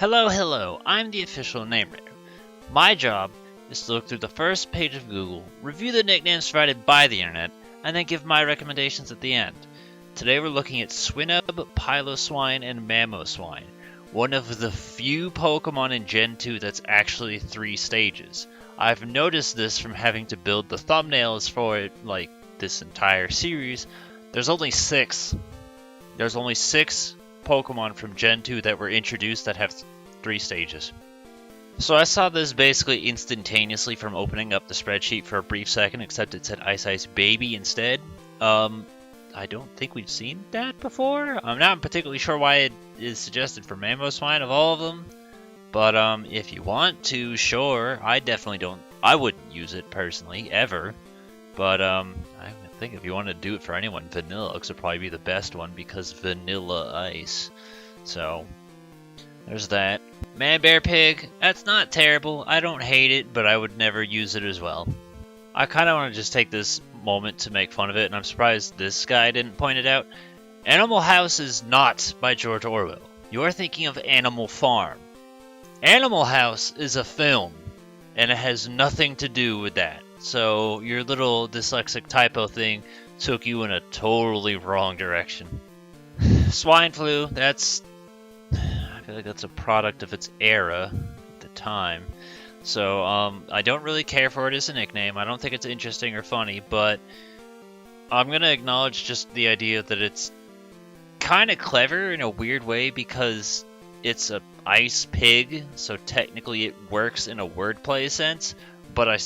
Hello, I'm the official name raider. My job is to look through the first page of Google, review the nicknames provided by the internet, and then give my recommendations at the end. Today we're looking at Swinub, Piloswine, and Mamoswine, one of the few Pokemon in Gen 2 that's actually 3 stages. I've noticed this from having to build the thumbnails for it, like this entire series. There's only 6 Pokemon from Gen 2 that were introduced that have 3 stages. So I saw this basically instantaneously from opening up the spreadsheet for a brief second, except it said Ice Ice Baby instead. I don't think we've seen that before. I'm not particularly sure why it is suggested for Mamoswine of all of them. But if you want to, sure. I wouldn't use it personally, ever. But I think if you want to do it for anyone, Vanilluxe would probably be the best one because Vanilla Ice. So, there's that. Man-Bear-Pig, that's not terrible. I don't hate it, but I would never use it as well. I kind of want to just take this moment to make fun of it, and I'm surprised this guy didn't point it out. Animal House is not by George Orwell. You're thinking of Animal Farm. Animal House is a film, and it has nothing to do with that. So your little dyslexic typo thing took you in a totally wrong direction. Swine flu, I feel like that's a product of its era at the time. So I don't really care for it as a nickname. I don't think it's interesting or funny, but I'm going to acknowledge just the idea that it's kind of clever in a weird way because it's a ice pig, so technically it works in a wordplay sense, but I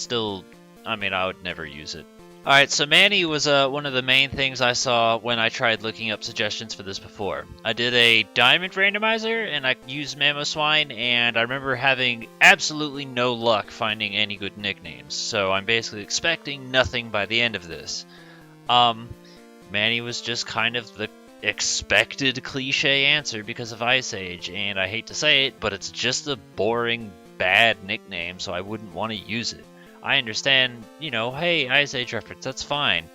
would never use it. Alright, so Manny was one of the main things I saw when I tried looking up suggestions for this before. I did a diamond randomizer, and I used Mamoswine, and I remember having absolutely no luck finding any good nicknames, so I'm basically expecting nothing by the end of this. Manny was just kind of the expected cliche answer because of Ice Age, and I hate to say it, but it's just a boring, bad nickname, so I wouldn't want to use it. I understand, hey, Ice Age reference, that's fine.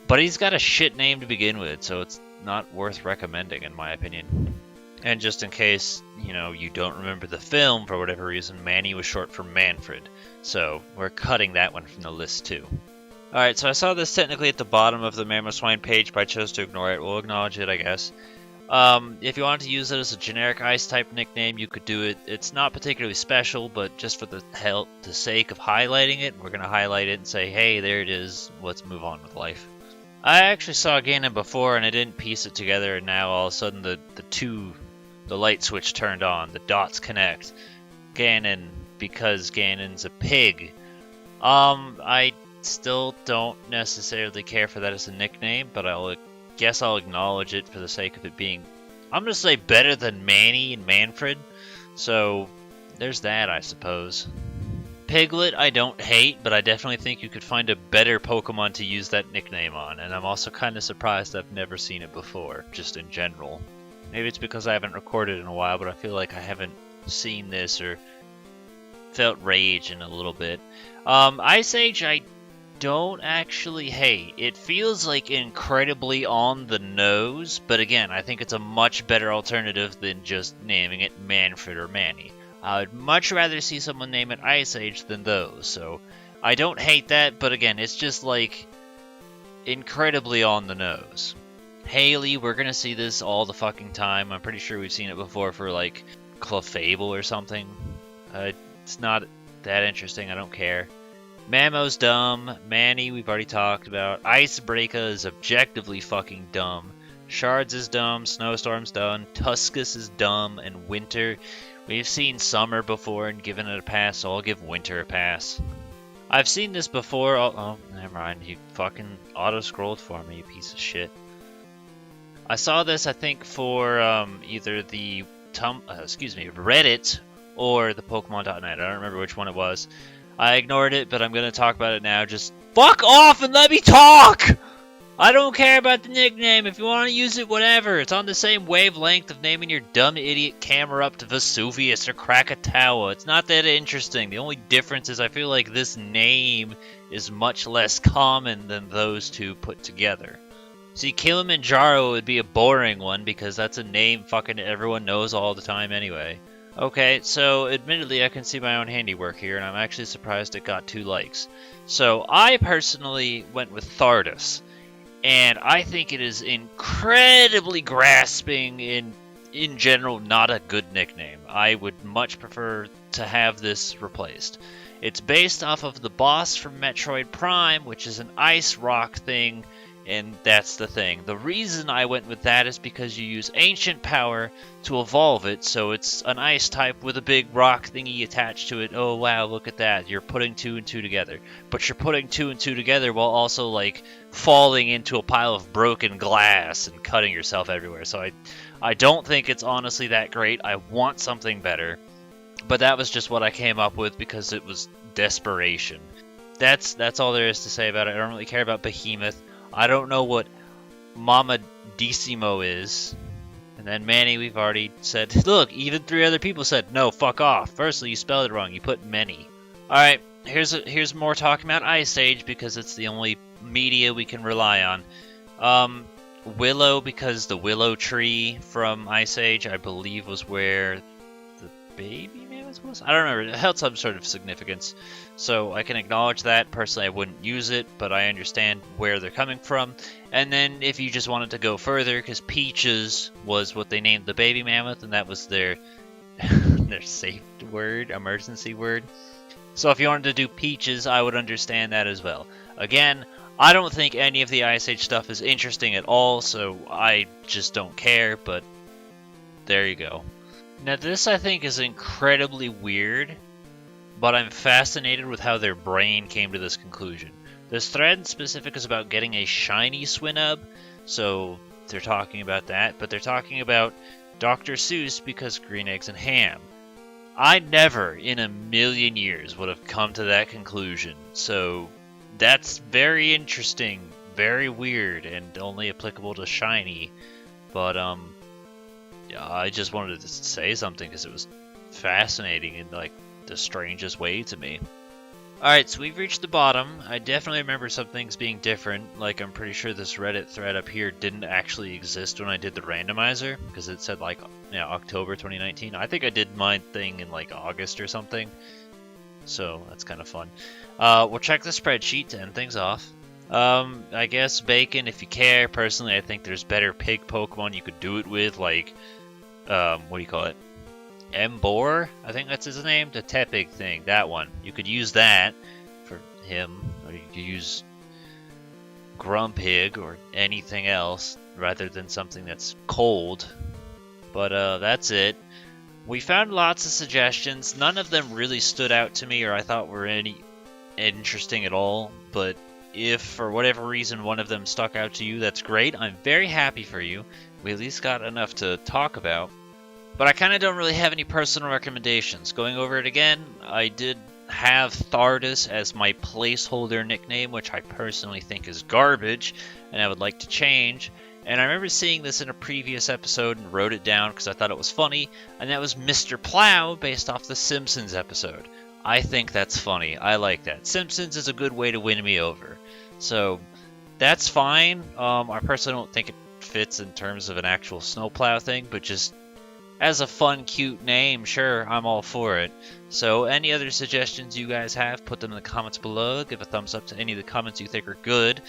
But he's got a shit name to begin with, so it's not worth recommending, in my opinion. And just in case, you don't remember the film for whatever reason, Manny was short for Manfred. So we're cutting that one from the list, too. Alright, so I saw this technically at the bottom of the Mamoswine page, but I chose to ignore it. We'll acknowledge it, I guess. If you wanted to use it as a generic ice-type nickname, you could do it. It's not particularly special, but just for the sake of highlighting it, we're going to highlight it and say, hey, there it is, let's move on with life. I actually saw Ganon before, and I didn't piece it together, and now all of a sudden the light switch turned on, the dots connect. Ganon, because Ganon's a pig. I still don't necessarily care for that as a nickname, but I guess I'll acknowledge it for the sake of it being, I'm going to say, better than Manny and Manfred. So there's that, I suppose. Piglet I don't hate, but I definitely think you could find a better Pokemon to use that nickname on, and I'm also kind of surprised I've never seen it before, just in general. Maybe it's because I haven't recorded in a while, but I feel like I haven't seen this or felt rage in a little bit. Ice Age I don't actually hate. It feels like incredibly on the nose, but again, I think it's a much better alternative than just naming it Manfred or Manny. I would much rather see someone name it Ice Age than those, so I don't hate that, but again, it's just like incredibly on the nose. Haley, we're gonna see this all the fucking time. I'm pretty sure we've seen it before for like Clefable or something. It's not that interesting, I don't care. Mamo's dumb. Manny, we've already talked about. Icebreaker is objectively fucking dumb. Shards is dumb. Snowstorm's dumb. Tuskus is dumb. And Winter, we've seen Summer before and given it a pass, so I'll give Winter a pass. I've seen this before. Oh, never mind. You fucking auto-scrolled for me, you piece of shit. I saw this, I think, for either the Reddit or the Pokemon.net. I don't remember which one it was. I ignored it, but I'm going to talk about it now. Just fuck off and let me talk! I don't care about the nickname. If you want to use it, whatever. It's on the same wavelength of naming your dumb idiot camera up to Vesuvius or Krakatoa. It's not that interesting. The only difference is I feel like this name is much less common than those two put together. See, Kilimanjaro would be a boring one because that's a name fucking everyone knows all the time anyway. Okay, so admittedly I can see my own handiwork here, and I'm actually surprised it got 2 likes. So I personally went with Thardus, and I think it is incredibly grasping in general not a good nickname. I would much prefer to have this replaced. It's based off of the boss from Metroid Prime, which is an ice rock thing, and that's the thing. The reason I went with that is because you use ancient power to evolve it, so it's an ice type with a big rock thingy attached to it. Oh wow, look at that. You're putting 2 and 2 together. But you're putting 2 and 2 together while also like falling into a pile of broken glass and cutting yourself everywhere. So I don't think it's honestly that great. I want something better. But that was just what I came up with because it was desperation. That's all there is to say about it. I don't really care about Behemoth. I don't know what Mamadissimo is. And then Manny, we've already said. Look, even 3 other people said, no, fuck off. Firstly, you spelled it wrong. You put many. Alright, here's more talking about Ice Age because it's the only media we can rely on. Willow, because the willow tree from Ice Age, I believe, was where the baby mammoth was? I don't remember. It held some sort of significance. So I can acknowledge that. Personally, I wouldn't use it, but I understand where they're coming from. And then if you just wanted to go further, because Peaches was what they named the baby mammoth, and that was their their safe word, emergency word. So if you wanted to do Peaches, I would understand that as well. Again, I don't think any of the Ice Age stuff is interesting at all, so I just don't care, but there you go. Now this I think is incredibly weird, but I'm fascinated with how their brain came to this conclusion. This thread in specific is about getting a shiny Swinub, so they're talking about that, but they're talking about Dr. Seuss because green eggs and ham. I never in a million years would have come to that conclusion, so that's very interesting, very weird, and only applicable to shiny, but yeah, I just wanted to say something because it was fascinating in like the strangest way to me. Alright, so we've reached the bottom. I definitely remember some things being different, like I'm pretty sure this Reddit thread up here didn't actually exist when I did the randomizer, because it said like, October 2019. I think I did my thing in like August or something, so that's kind of fun. We'll check the spreadsheet to end things off. I guess Bacon, if you care. Personally, I think there's better pig Pokemon you could do it with, like, what do you call it? Embor? I think that's his name? The Tepig thing, that one. You could use that for him, or you could use Grumpig or anything else, rather than something that's cold. But, that's it. We found lots of suggestions. None of them really stood out to me or I thought were any interesting at all, but if for whatever reason one of them stuck out to you, that's great. I'm very happy for you. We at least got enough to talk about. But I kind of don't really have any personal recommendations. Going over it again, I did have Thardus as my placeholder nickname, which I personally think is garbage, and I would like to change. And I remember seeing this in a previous episode and wrote it down because I thought it was funny, and that was Mr. Plow based off the Simpsons episode. I think that's funny. I like that. Simpsons is a good way to win me over. So, that's fine. I personally don't think it fits in terms of an actual snowplow thing, but just as a fun, cute name, sure, I'm all for it. So, any other suggestions you guys have, put them in the comments below. Give a thumbs up to any of the comments you think are good.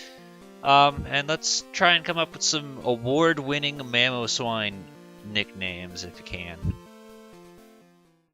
And let's try and come up with some award-winning Mamoswine nicknames if you can.